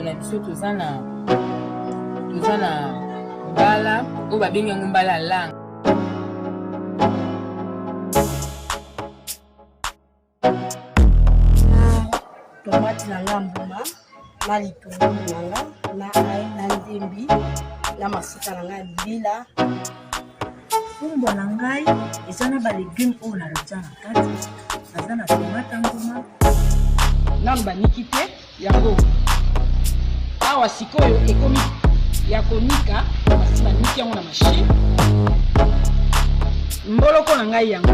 na biso tozana mbala oyo babengi yango mbala lang. Tomate na ngambuma na litungulu nanga na ai na ndembi na mafuta na ngai bila. Fumbwa na ngai eza na ba légumes oyo natia na kati. Naza na tomate nguma na baniki te yango awa sikoyo ekomi ya konika basi baniki yango na machine mboloko na ngai yango.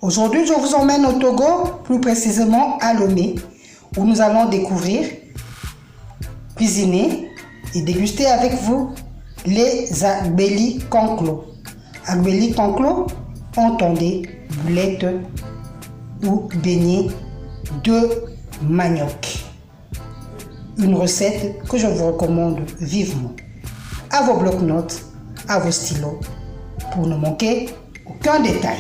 Aujourd'hui, je vous emmène au Togo, plus précisément à Lomé, où nous allons découvrir, cuisiner et déguster avec vous les agbeli konklo. Agbeli konklo, entendez, boulettes ou beignets de manioc. Une recette que je vous recommande vivement. À vos blocs-notes, à vos stylos, pour ne manquer aucun détail.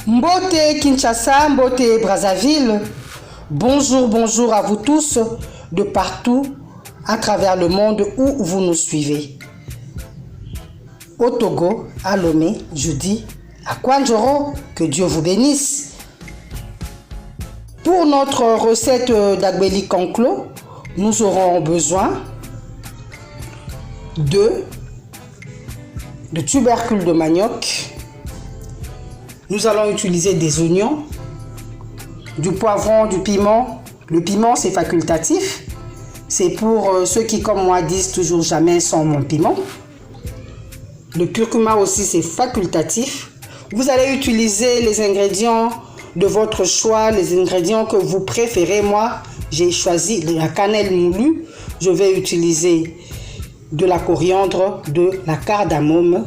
Mbote Kinshasa, Mbote Brazzaville, bonjour à vous tous de partout à travers le monde où vous nous suivez. Au Togo, à Lomé, je dis à Kwanjoro, que Dieu vous bénisse. Pour notre recette d'agbeli konklo, nous aurons besoin de tubercules de manioc. Nous allons utiliser des oignons, du poivron, du piment. Le piment, c'est facultatif. C'est pour ceux qui, comme moi, disent toujours jamais sans mon piment. Le curcuma aussi, c'est facultatif. Vous allez utiliser les ingrédients de votre choix, les ingrédients que vous préférez. Moi, j'ai choisi la cannelle moulue. Je vais utiliser de la coriandre, de la cardamome.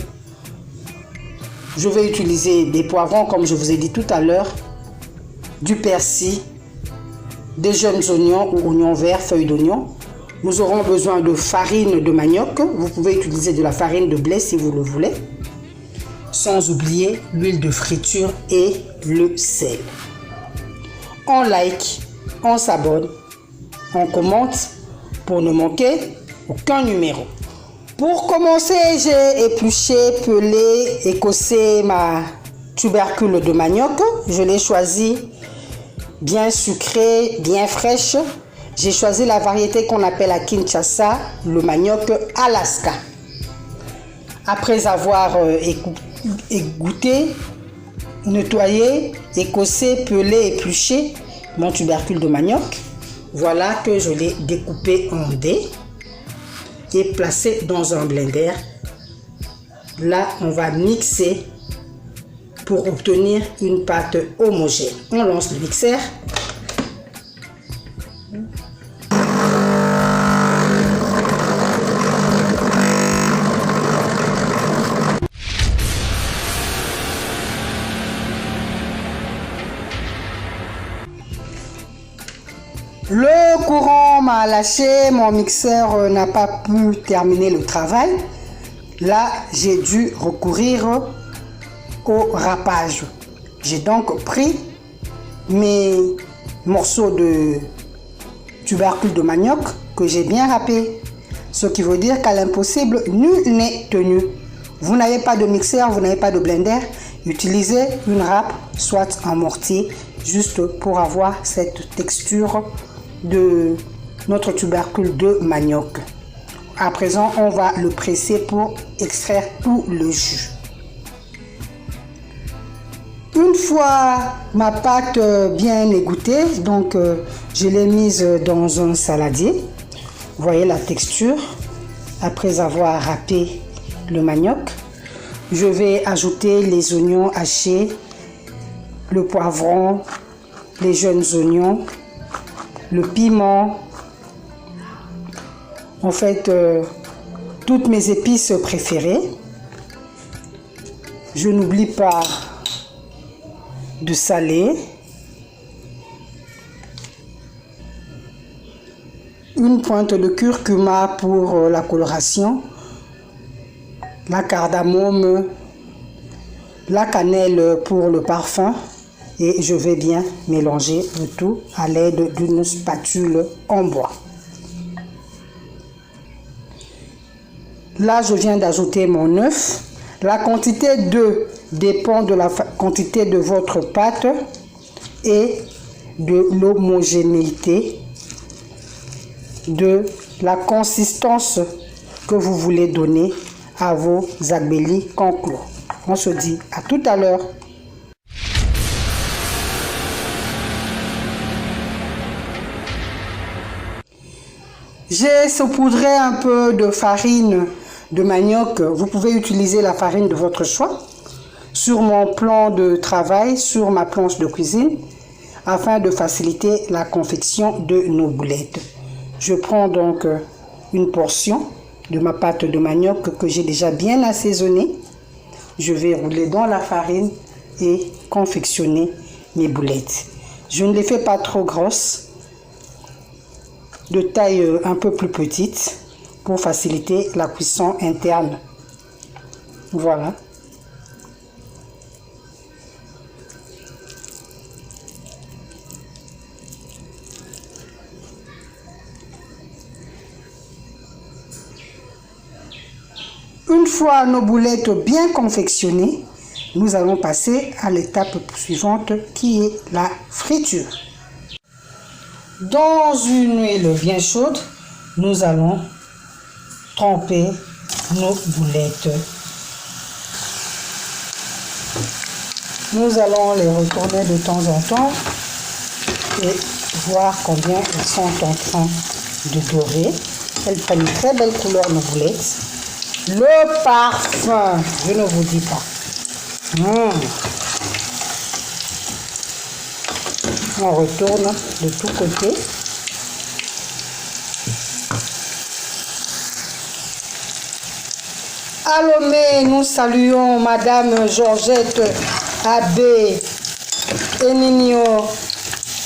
Je vais utiliser des poivrons, comme je vous ai dit tout à l'heure, du persil, des jeunes oignons ou oignons verts, feuilles d'oignon. Nous aurons besoin de farine de manioc. Vous pouvez utiliser de la farine de blé si vous le voulez. Sans oublier l'huile de friture et le sel. On like, on s'abonne, on commente pour ne manquer aucun numéro. Pour commencer, j'ai épluché, pelé, écossé ma tubercule de manioc. Je l'ai choisi bien sucrée, bien fraîche. J'ai choisi la variété qu'on appelle à Kinshasa, le manioc Alaska. Après avoir égoutté, nettoyé, écossé, pelé, épluché mon tubercule de manioc, voilà que je l'ai découpé en dés et placé dans un blender. Là, on va mixer pour obtenir une pâte homogène. On lance le mixeur. Le courant m'a lâché, mon mixeur n'a pas pu terminer le travail. Là, j'ai dû recourir au râpage. J'ai donc pris mes morceaux de tubercules de manioc que j'ai bien râpés. Ce qui veut dire qu'à l'impossible, nul n'est tenu. Vous n'avez pas de mixeur, vous n'avez pas de blender, utilisez une râpe, soit un mortier, juste pour avoir cette texture de notre tubercule de manioc. À présent, on va le presser pour extraire tout le jus. Une fois ma pâte bien égouttée, donc je l'ai mise dans un saladier. voyez la texture. Après avoir râpé le manioc, je vais ajouter les oignons hachés, le poivron, les jeunes oignons, le piment, en fait toutes mes épices préférées. Je n'oublie pas de saler, une pointe de curcuma pour la coloration, la cardamome, la cannelle pour le parfum, et je vais bien mélanger le tout à l'aide d'une spatule en bois. Là, je viens d'ajouter mon œuf. La quantité d'œuf dépend de la quantité de votre pâte et de l'homogénéité, de la consistance que vous voulez donner à vos agbeli conclos. On se dit à tout à l'heure. J'ai saupoudré un peu de farine de manioc. Vous pouvez utiliser la farine de votre choix sur mon plan de travail, sur ma planche de cuisine, afin de faciliter la confection de nos boulettes. Je prends donc une portion de ma pâte de manioc que j'ai déjà bien assaisonnée. Je vais rouler dans la farine et confectionner mes boulettes. Je ne les fais pas trop grosses, de taille un peu plus petite, pour faciliter la cuisson interne. Voilà. Une fois nos boulettes bien confectionnées, nous allons passer à l'étape suivante qui est la friture. Dans une huile bien chaude, nous allons tremper nos boulettes. Nous allons les retourner de temps en temps et voir combien elles sont en train de dorer. Elles prennent une très belle couleur, nos boulettes. Le parfum, je ne vous dis pas. On retourne de tous côtés. À Lomé, nous saluons Madame Georgette Abbé Eninio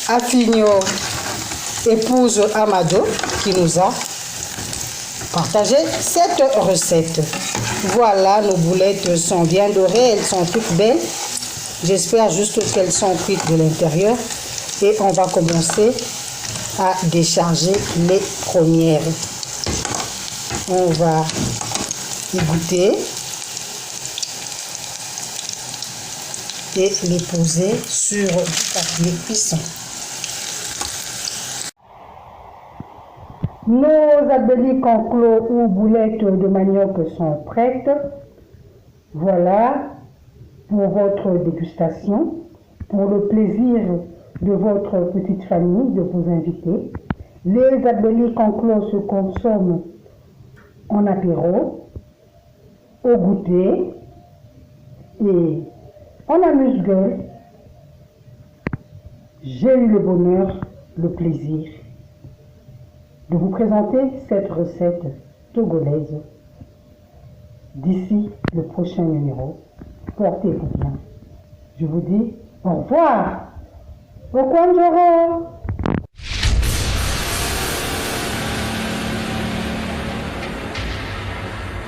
Affinio, épouse Amado, qui nous a partagé cette recette. Voilà, nos boulettes sont bien dorées, elles sont toutes belles. J'espère juste qu'elles sont cuites de l'intérieur. Et on va commencer à décharger les premières. On va y goûter et les poser sur du papier cuisson. Nos agbeli conclos ou boulettes de manioc sont prêtes. Voilà pour votre dégustation, pour le plaisir de votre petite famille, de vos invités. Les agbeli conclos se consomment en apéro, au goûter et en amuse-gueule. J'ai eu le bonheur, le plaisir de vous présenter cette recette togolaise. D'ici le prochain numéro, portez-vous bien. Je vous dis au revoir. Au revoir.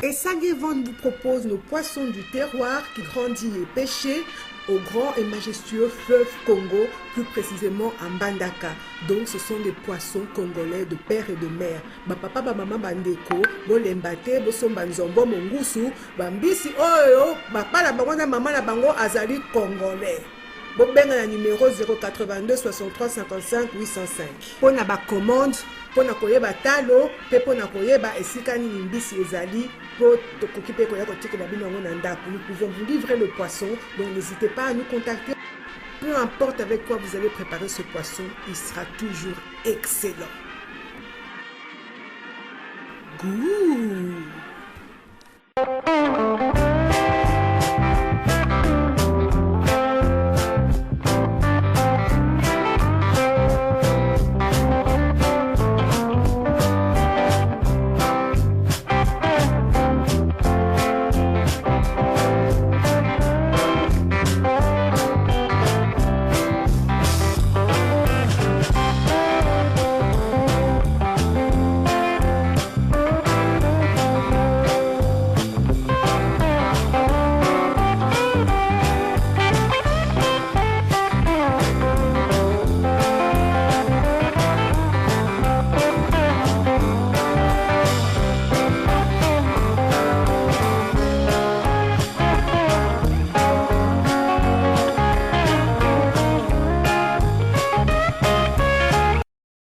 Et Sagevon vous propose nos poissons du terroir qui grandit et pêchés au grand et majestueux fleuve Congo, plus précisément à Mbandaka. Donc ce sont des poissons congolais de père et de mère. Ba papa ba maman bandeko, bo lembate, bo somba nzombo mongusu, bambisi oyo, ba pala bango na maman na bango azali congolais. Bobenga na numéro 082 63 55 805. Pour na ba commande, pour na koyeba talo, pe pour na koyeba esika nini mbisi ezali, pour tokoki pe koya kotikela bino ngo na ndako. Nous pouvons vous livrer le poisson, donc n'hésitez pas à nous contacter. Peu importe avec quoi vous allez préparer ce poisson, il sera toujours excellent. goût.